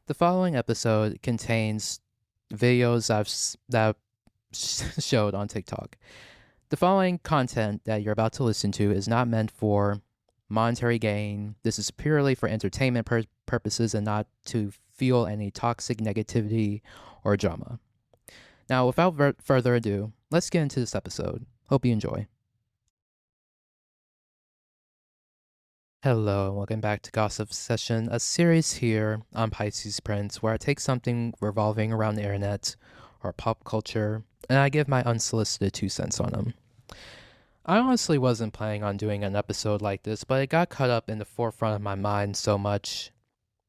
The following episode contains videos that I've showed on TikTok. The following content that you're about to listen to is not meant for monetary gain. This is purely for entertainment purposes and not to fuel any toxic negativity or drama. Now, without further ado, let's get into this episode. Hope you enjoy. Hello, and welcome back to Gossip Session, a series here on PiscesPrince where I take something revolving around the internet or pop culture and I give my unsolicited 2 cents on them. I honestly wasn't planning on doing an episode like this, but it got caught up in the forefront of my mind so much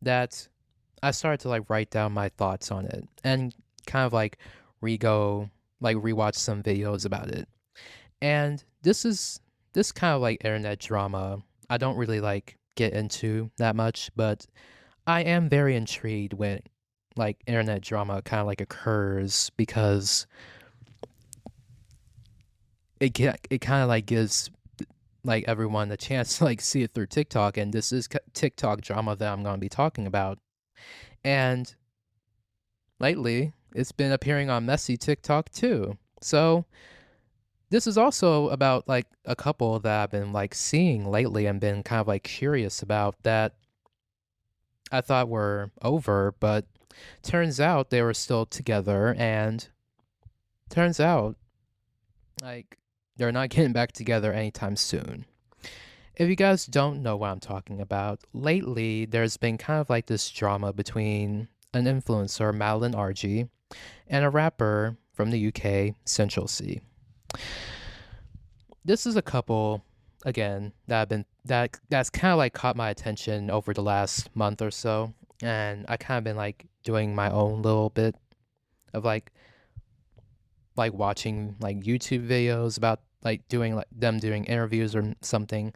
that I started to write down my thoughts on it and kind of rewatch some videos about it. And this kind of internet drama I don't really get into that much, but I am very intrigued when internet drama kind of occurs because it kind of gives everyone a chance to see it through TikTok, and this is TikTok drama that I'm going to be talking about. And lately, it's been appearing on messy TikTok too. So this is also about a couple that I've been seeing lately and been kind of curious about that I thought were over, but turns out they were still together, and turns out they're not getting back together anytime soon. If you guys don't know what I'm talking about, lately there's been kind of this drama between an influencer, Madeline Argy, and a rapper from the UK, Centrall Cee. This is a couple again that's kind of caught my attention over the last month or so, and I kind of been doing my own little bit of watching YouTube videos about doing them doing interviews or something.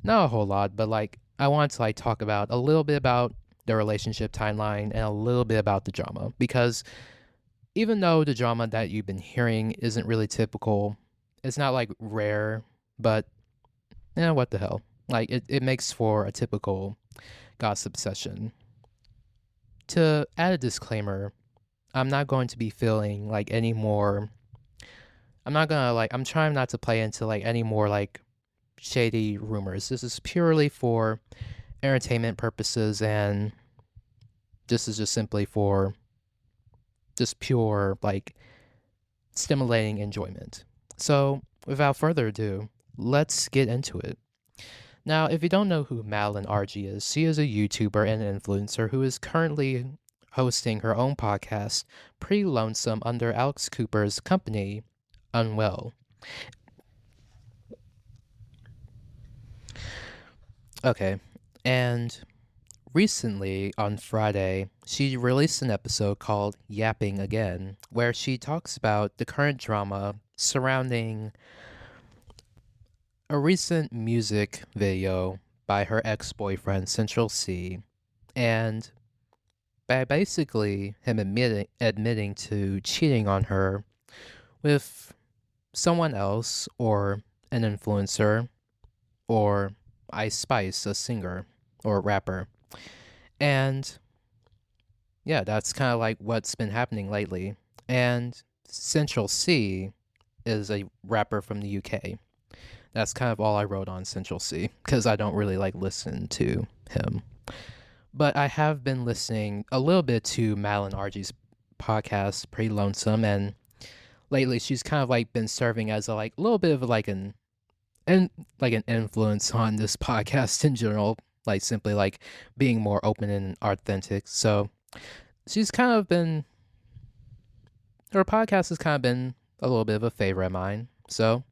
Not a whole lot, but I want to talk about a little bit about their relationship timeline and a little bit about the drama, because even though the drama that you've been hearing isn't really typical, it's not rare, but what the hell? It makes for a typical gossip session. To add a disclaimer, I'm not going to be feeling any more. I'm not gonna I'm trying not to play into any more shady rumors. This is purely for entertainment purposes, and this is just simply for just pure stimulating enjoyment. So, without further ado, let's get into it. Now, if you don't know who Madeline Argy is, she is a YouTuber and influencer who is currently hosting her own podcast, Pretty Lonesome, under Alex Cooper's company, Unwell. Okay, and recently, on Friday, she released an episode called Yapping Again, where she talks about the current drama surrounding a recent music video by her ex-boyfriend, Centrall Cee, and by basically him admitting to cheating on her with someone else, or an influencer, or Ice Spice, a singer or a rapper. And yeah, that's kind of what's been happening lately. And Centrall Cee is a rapper from the UK. That's kind of all I wrote on Centrall Cee, because I don't really listen to him. But I have been listening a little bit to Madeline Argy's podcast, Pretty Lonesome, and lately she's kind of been serving as a little bit of an influence on this podcast in general, simply being more open and authentic. So she's kind of been, her podcast has kind of been a little bit of a favorite of mine. So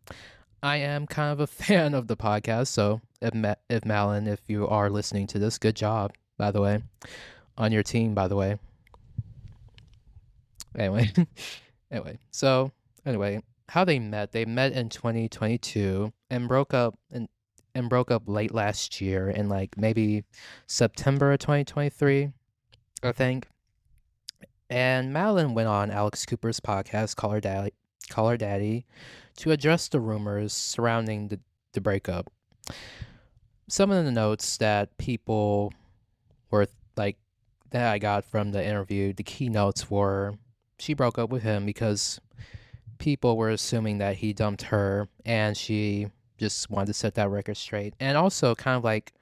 I am kind of a fan of the podcast. So if Madeline, if you are listening to this, good job, by the way, on your team, by the way. Anyway, how they met in 2022 and broke up late last year in maybe September of 2023, I think. And Madeline went on Alex Cooper's podcast, Call Her Daddy, to address the rumors surrounding the breakup. Some of the notes that people were that I got from the interview, the keynotes were she broke up with him because people were assuming that he dumped her and she just wanted to set that record straight. And also kind of like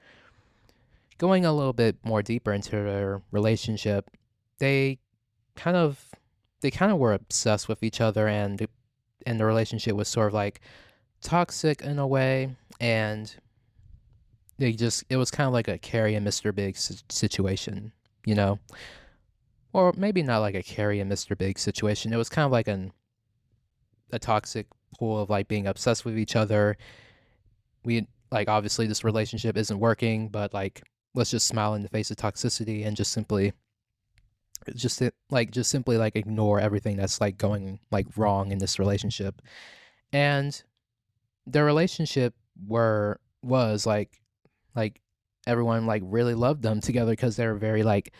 going a little bit more deeper into their relationship, they kind of they kind of were obsessed with each other, and the relationship was sort of like toxic in a way, and it was kind of like a Carrie and Mr. Big situation, you know? Or maybe not like a Carrie and Mr. Big situation. It was kind of like a toxic pool of like being obsessed with each other. We like obviously this relationship isn't working, but like let's just smile in the face of toxicity and just simply like ignore everything that's like going like wrong in this relationship. And their relationship was like everyone like really loved them together because they're very like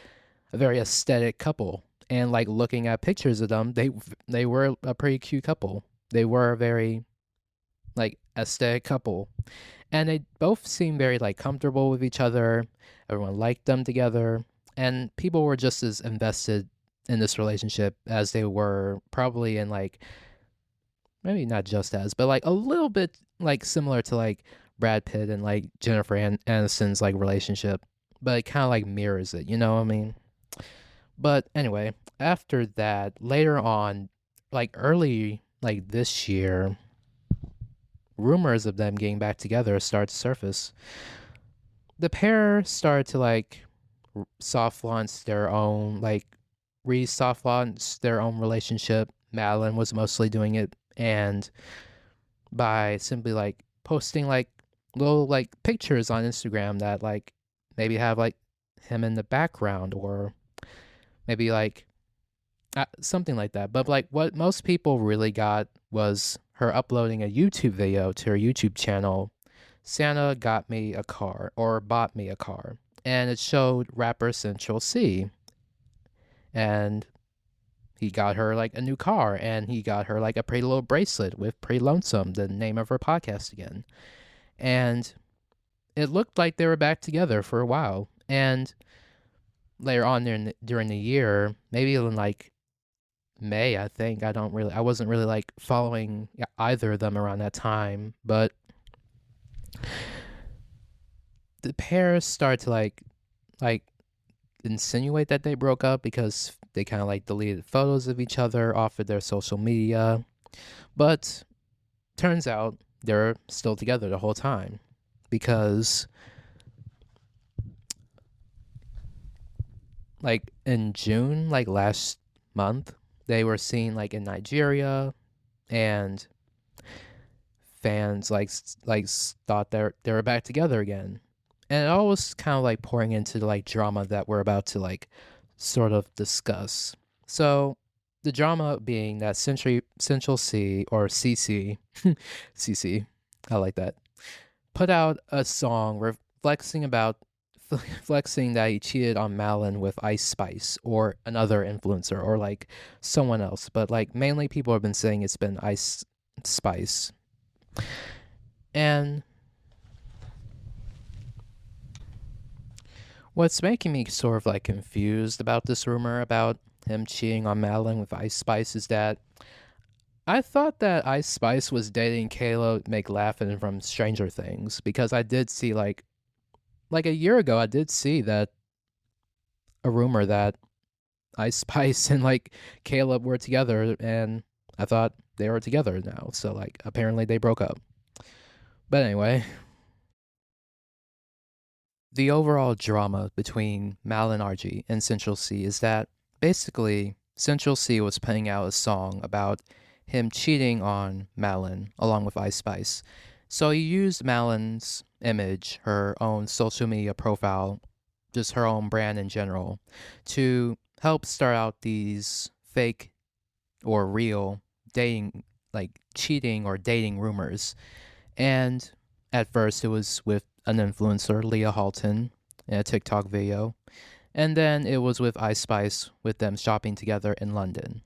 a very aesthetic couple. And like looking at pictures of them, they were a pretty cute couple. They were a very like aesthetic couple, and they both seemed very like comfortable with each other. Everyone liked them together, and people were just as invested in this relationship as they were probably in like maybe not just as, but like a little bit like similar to like Brad Pitt and like Jennifer Aniston's like relationship, but it kind of like mirrors it, you know what I mean? But anyway, after that, later on, like early like this year, rumors of them getting back together started to surface. The pair started to like soft launch their own like re-soft launch their own relationship. Madeline was mostly doing it, and by simply like posting like little like pictures on Instagram that like maybe have like him in the background, or maybe like something like that. But like what most people really got was her uploading a YouTube video to her YouTube channel. Santa got me a car, or bought me a car, and it showed rapper Central C, and he got her like a new car, and he got her like a pretty little bracelet with Pretty Lonesome, the name of her podcast again. And it looked like they were back together for a while. And later on during the year, maybe in like May, I think, I wasn't really like following either of them around that time, but the pair started to like insinuate that they broke up because they kind of like deleted photos of each other off of their social media. But turns out they're still together the whole time, because like in June, like last month, they were seen like in Nigeria, and fans thought they were back together again. And it all was kind of like pouring into the like drama that we're about to like sort of discuss. So the drama being that Central C, or CC, CC, I like that, put out a song flexing that he cheated on Madeline with Ice Spice or another influencer or like someone else, but like mainly people have been saying it's been Ice Spice. And what's making me sort of like confused about this rumor about him cheating on Madeline with Ice Spice is that I thought that Ice Spice was dating Kayla McLaughlin from Stranger Things, because I did see like a year ago I did see that a rumor that Ice Spice and like Caleb were together, and I thought they were together now. So like apparently they broke up. But anyway, the overall drama between Madeline Argy and Central Cee is that basically Central Cee was putting out a song about him cheating on Madeline along with Ice Spice. So he used Madeline's image, her own social media profile, just her own brand in general, to help start out these fake or real dating, like cheating or dating rumors. And at first it was with an influencer, Leah Halton, in a TikTok video. And then it was with Ice Spice, with them shopping together in London.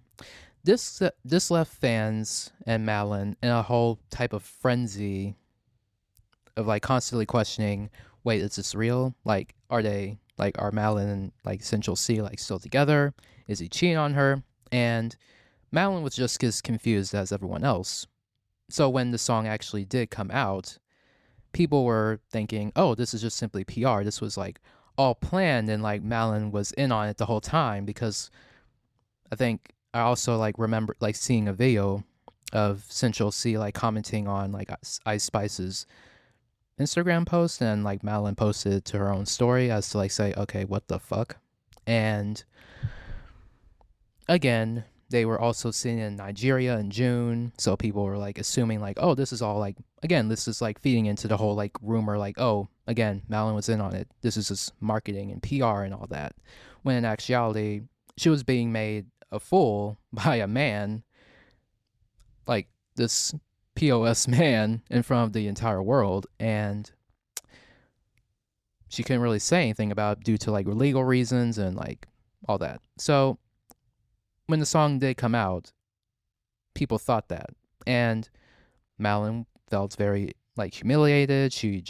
This left fans and Madeline in a whole type of frenzy of like constantly questioning, wait, is this real? Like, are they Like, are Madeline and like Central C like still together? Is he cheating on her? And Madeline was just as confused as everyone else. So when the song actually did come out, people were thinking, oh, this is just simply PR. This was like all planned, and like Madeline was in on it the whole time, because I think I also like remember like seeing a video of Central C like commenting on like Ice Spice's Instagram post, and like Madeline posted it to her own story as to like say, okay, what the fuck? And again, they were also seen in Nigeria in June, so people were like assuming like, oh, this is all like, again, this is like feeding into the whole like rumor, like, oh, again, Madeline was in on it. This is just marketing and PR and all that. When in actuality, she was being made a fool by a man, like this POS man, in front of the entire world, and she couldn't really say anything about it due to like legal reasons and like all that. So when the song did come out, people thought that, and Madeline felt very like humiliated. She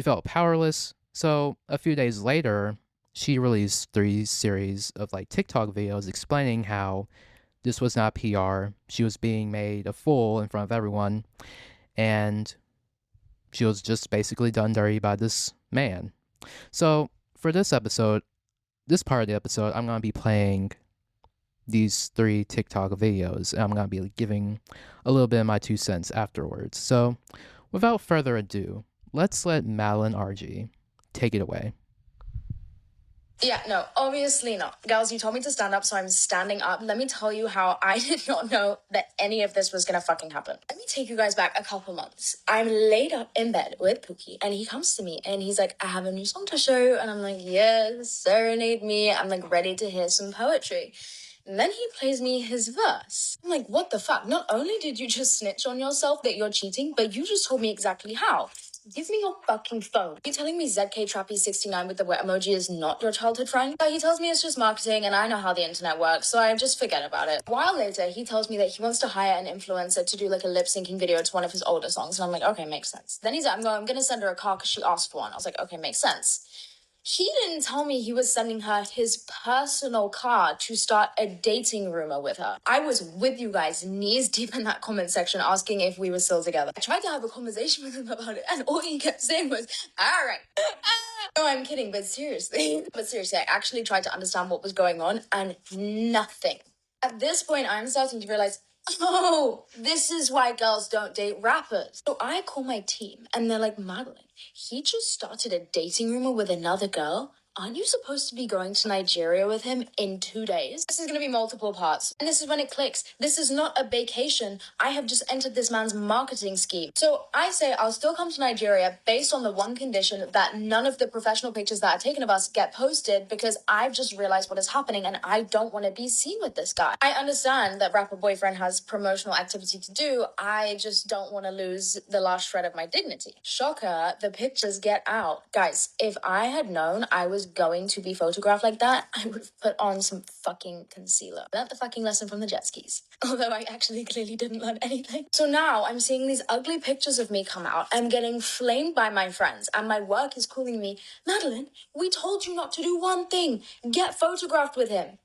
felt powerless. So a few days later, she released 3 series of like TikTok videos explaining how this was not PR. She was being made a fool in front of everyone, and she was just basically done dirty by this man. So for this episode, this part of the episode, I'm gonna be playing these 3 TikTok videos, and I'm gonna be giving a little bit of my 2 cents afterwards. So without further ado, let's let Madeline Argy take it away. Yeah, no, obviously not. Girls, you told me to stand up, so I'm standing up. Let me tell you how I did not know that any of this was gonna fucking happen. Let me take you guys back a couple months. I'm laid up in bed with Pookie, and he comes to me, and he's like, I have a new song to show. And I'm like, yes, serenade me. I'm like ready to hear some poetry. And then he plays me his verse. I'm like, what the fuck? Not only did you just snitch on yourself that you're cheating, but you just told me exactly how. Give me your fucking phone. Are you telling me ZK Trappy69 with the wet emoji is not your childhood friend? He tells me it's just marketing, and I know how the internet works, so I just forget about it. A while later, he tells me that he wants to hire an influencer to do like a lip-syncing video to one of his older songs, and I'm like, okay, makes sense. Then he's like, I'm gonna send her a car because she asked for one. I was like, okay, makes sense. He didn't tell me he was sending her his personal car to start a dating rumor with her. I was with you guys, knees deep in that comment section, asking if we were still together. I tried to have a conversation with him about it, and all he kept saying was, all right. No, I'm kidding, but seriously. I actually tried to understand what was going on, and nothing. At this point, I'm starting to realize, oh, this is why girls don't date rappers. So I call my team, and they're like, Madeline, he just started a dating rumor with another girl. Aren't you supposed to be going to Nigeria with him in 2 days? This is going to be multiple parts. And this is when it clicks. This is not a vacation. I have just entered this man's marketing scheme. So I say I'll still come to Nigeria based on the one condition that none of the professional pictures that are taken of us get posted, because I've just realized what is happening and I don't want to be seen with this guy. I understand that rapper boyfriend has promotional activity to do. I just don't want to lose the last shred of my dignity. Shocker, the pictures get out. Guys, if I had known I was going to be photographed like that, I would have put on some fucking concealer. Learned the fucking lesson from the jet skis. Although I actually clearly didn't learn anything. So now I'm seeing these ugly pictures of me come out. I'm getting flamed by my friends, and my work is calling me, Madeline, we told you not to do one thing. Get photographed with him.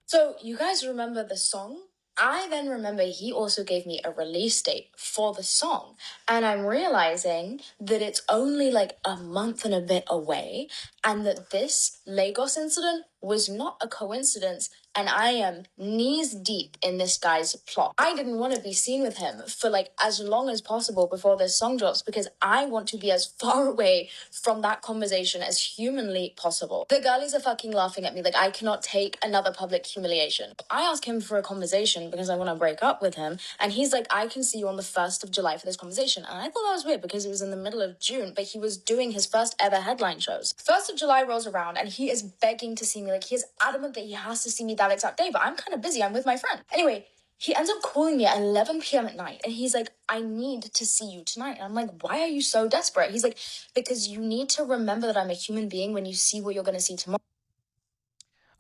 So you guys remember the song? I then remember he also gave me a release date for the song. And I'm realizing that it's only like a month and a bit away, and that this Lagos incident was not a coincidence, and I am knees deep in this guy's plot. I didn't want to be seen with him for like as long as possible before this song drops, because I want to be as far away from that conversation as humanly possible. The girlies are fucking laughing at me like I cannot take another public humiliation. I ask him for a conversation because I want to break up with him, and he's like, I can see you on the 1st of July for this conversation. And I thought that was weird because it was in the middle of June, but he was doing his first ever headline shows. 1st of July rolls around and he is begging to see me. Like, he is adamant that he has to see me that exact day, but I'm kind of busy. I'm with my friend. Anyway, he ends up calling me at 11 p.m. at night, and he's like, I need to see you tonight. And I'm like, why are you so desperate? He's like, because you need to remember that I'm a human being when you see what you're going to see tomorrow.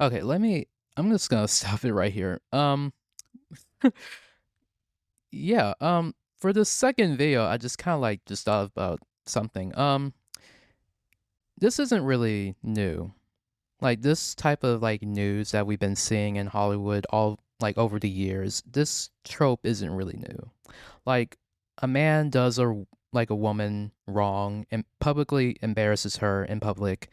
Okay, I'm just gonna stop it right here. Yeah, for the second video, I just kind of like just thought about something. this isn't really new. Like this type of like news that we've been seeing in Hollywood all like over the years, this trope isn't really new. Like a man does a woman wrong and publicly embarrasses her in public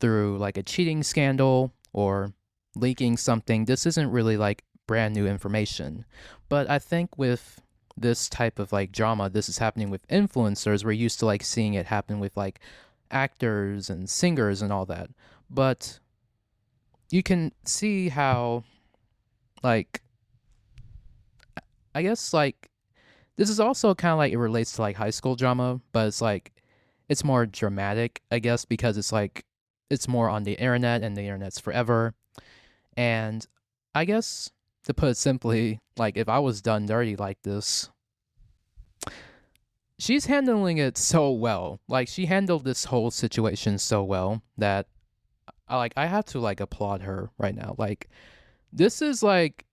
through like a cheating scandal or leaking something. This isn't really like brand new information. But I think with this type of like drama, this is happening with influencers. We're used to like seeing it happen with like actors and singers and all that. But you can see how like I guess like this is also kind of like it relates to like high school drama, but it's like it's more dramatic, I guess, because it's like it's more on the internet and the internet's forever. And I guess to put it simply, like if I was done dirty like this, she's handling it so well. Like she handled this whole situation so well that I have to like applaud her right now. Like this is like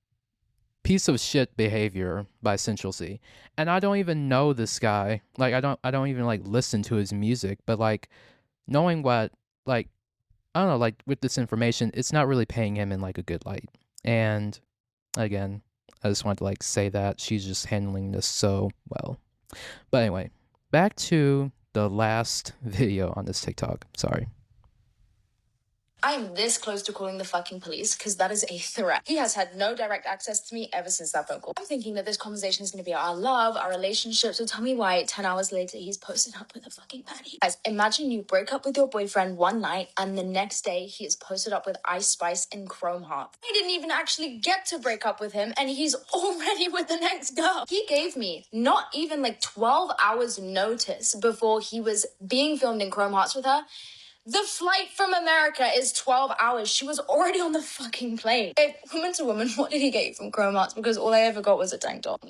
piece of shit behavior by Central C. And I don't even know this guy. Like I don't even like listen to his music, but like knowing what like I don't know, like with this information, it's not really paying him in like a good light. And again, I just wanted to like say that she's just handling this so well. But anyway, back to the last video on this TikTok. Sorry. I'm this close to calling the fucking police because that is a threat. He has had no direct access to me ever since that phone call. I'm thinking that this conversation is going to be our love, our relationship. So tell me why 10 hours later he's posted up with a fucking baddie. Guys, imagine you break up with your boyfriend one night and the next day he is posted up with Ice Spice and Chrome Heart. I didn't even actually get to break up with him and he's already with the next girl. He gave me not even like 12 hours notice before he was being filmed in Chrome Hearts with her. The flight from America is 12 hours. She was already on the fucking plane. Hey, woman to woman, what did he get you from Chrome Arts? Because all I ever got was a tank top.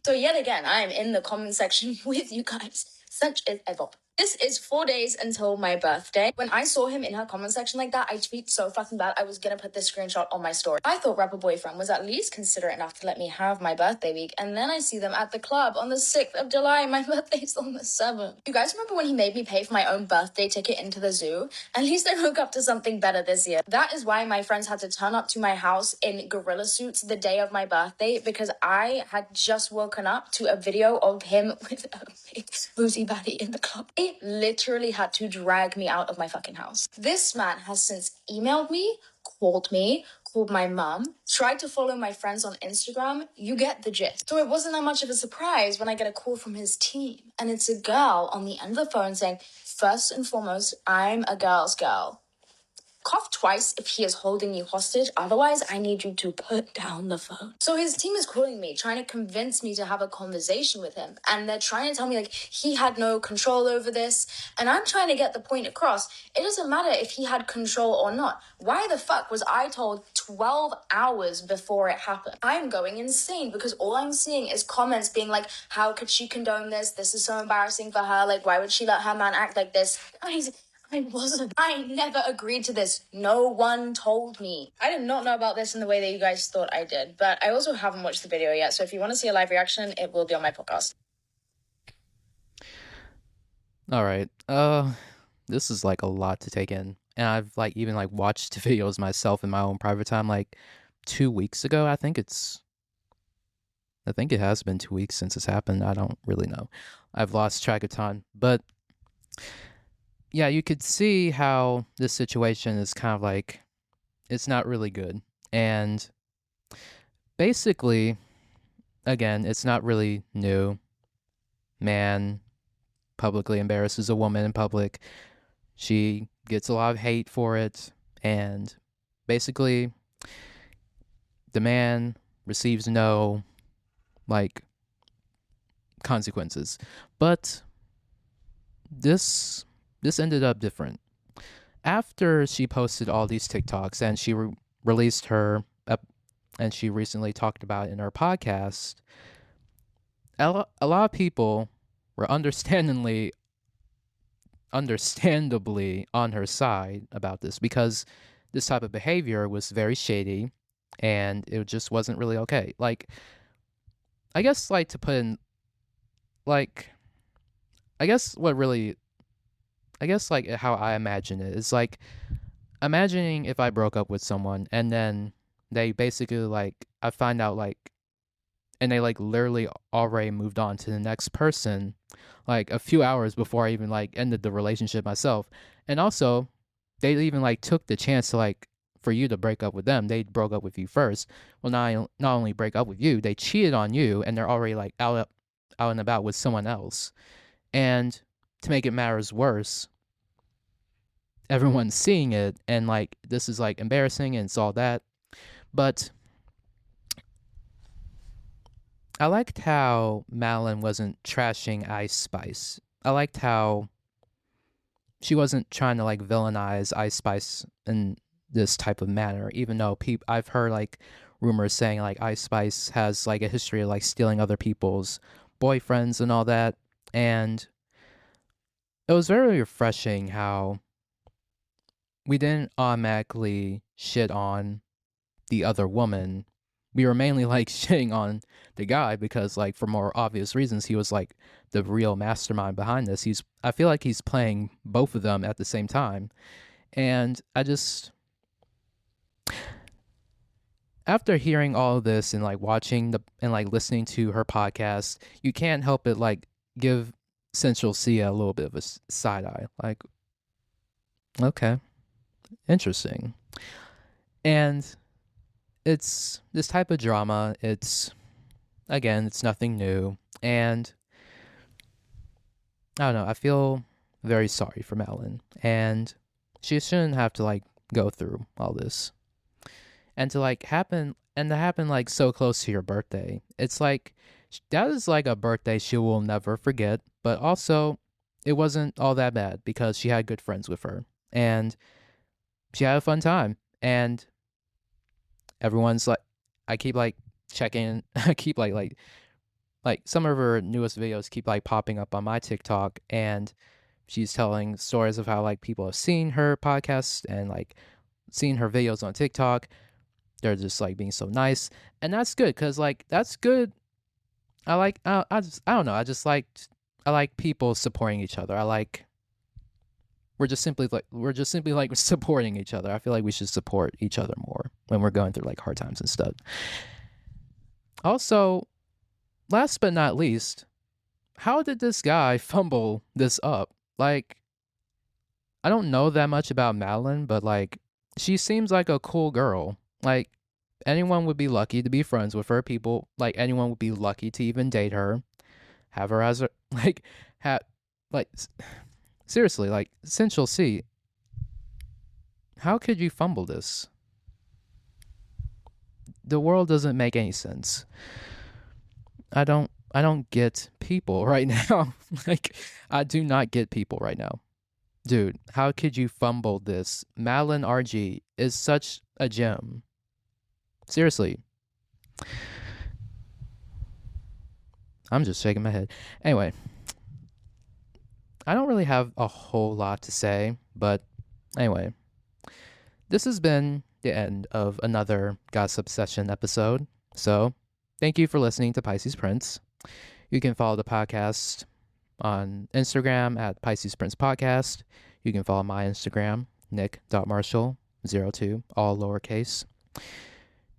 So yet again, I am in the comment section with you guys. Such is ever. This is 4 days until my birthday. When I saw him in her comment section like that, I tweeted so fucking bad I was gonna put this screenshot on my story. I thought rapper boyfriend was at least considerate enough to let me have my birthday week, and then I see them at the club on the 6th of July. My birthday's on the 7th. You guys remember when he made me pay for my own birthday ticket into the zoo? At least I woke up to something better this year. That is why my friends had to turn up to my house in gorilla suits the day of my birthday, because I had just woken up to a video of him with a big boozy baddie in the club. He literally had to drag me out of my fucking house. This man has since emailed me, called my mum, tried to follow my friends on Instagram. You get the gist. So it wasn't that much of a surprise when I get a call from his team. And it's a girl on the end of the phone saying, first and foremost, I'm a girl's girl. Cough twice if he is holding you hostage. Otherwise, I need you to put down the phone. So his team is calling me, trying to convince me to have a conversation with him. And they're trying to tell me, like, he had no control over this. And I'm trying to get the point across. It doesn't matter if he had control or not. Why the fuck was I told 12 hours before it happened? I'm going insane because all I'm seeing is comments being like, how could she condone this? This is so embarrassing for her. Like, why would she let her man act like this? I wasn't. I never agreed to this. No one told me. I did not know about this in the way that you guys thought I did, but I also haven't watched the video yet, so if you want to see a live reaction, it will be on my podcast. All right. This is like a lot to take in. And I've like even like watched videos myself in my own private time like 2 weeks ago. I think it has been 2 weeks since this happened. I don't really know. I've lost track of time. But yeah, you could see how this situation is kind of like it's not really good. And basically, again, it's not really new. Man publicly embarrasses a woman in public. She gets a lot of hate for it. And basically, the man receives no, like, consequences. But this ended up different. After she posted all these TikToks and she released her, and she recently talked about it in her podcast, a lot of people were understandably on her side about this because this type of behavior was very shady and it just wasn't really okay. Like, I guess, like, to put in, like, I guess what really I guess like how I imagine it is like imagining if I broke up with someone and then they basically like I find out like and they like literally already moved on to the next person like a few hours before I even like ended the relationship myself. And also they even like took the chance to like for you to break up with them. They broke up with you first. Well, not only break up with you, they cheated on you and they're already like out and about with someone else. And to make it matters worse, everyone's seeing it and like this is like embarrassing and it's all that. But I liked how Madeline wasn't trashing Ice Spice. I liked how she wasn't trying to like villainize Ice Spice in this type of manner, even though I've heard like rumors saying like Ice Spice has like a history of like stealing other people's boyfriends and all that. And it was very refreshing how we didn't automatically shit on the other woman. We were mainly like shitting on the guy because like for more obvious reasons he was like the real mastermind behind this. I feel like he's playing both of them at the same time. And I just after hearing all of this and like watching the and like listening to her podcast, you can't help but like give Centrall Cee a little bit of a side eye. Like, okay, interesting. And it's this type of drama. It's nothing new. And I don't know, I feel very sorry for Madeline. And she shouldn't have to like go through all this. And to happen like so close to your birthday. It's like that is like a birthday she will never forget, but also it wasn't all that bad because she had good friends with her and she had a fun time. And everyone's like I keep like checking I keep like some of her newest videos keep like popping up on my TikTok and she's telling stories of how like people have seen her podcast and like seen her videos on TikTok. They're just like being so nice. And that's good cuz like that's good. I don't know. I like people supporting each other. I like we're just simply like supporting each other. I feel like we should support each other more when we're going through like hard times and stuff. Also, last but not least, how did this guy fumble this up? Like, I don't know that much about Madeline, but like, she seems like a cool girl. Like, anyone would be lucky to be friends with her. People, like, anyone would be lucky to even date her, have her as a, like, like, seriously, like, Centrall Cee, how could you fumble this? The world doesn't make any sense. I don't get people right now. Like, I do not get people right now. Dude, how could you fumble this? Madeline Argy is such a gem. Seriously. I'm just shaking my head. Anyway, I don't really have a whole lot to say, but anyway, this has been the end of another Gossip Session episode. So, thank you for listening to PiscesPrince. You can follow the podcast on Instagram at PiscesPrince Podcast. You can follow my Instagram, nick.marshall02, all lowercase.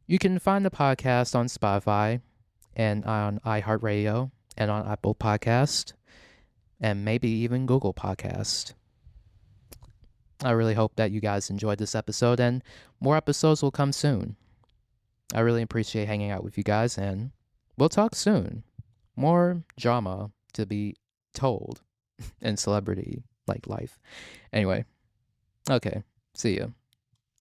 You can find the podcast on Spotify and on iHeartRadio and on Apple Podcast and maybe even Google Podcast. I really hope that you guys enjoyed this episode and more episodes will come soon. I really appreciate hanging out with you guys and we'll talk soon. More drama to be told in celebrity like life. Anyway, okay, see ya.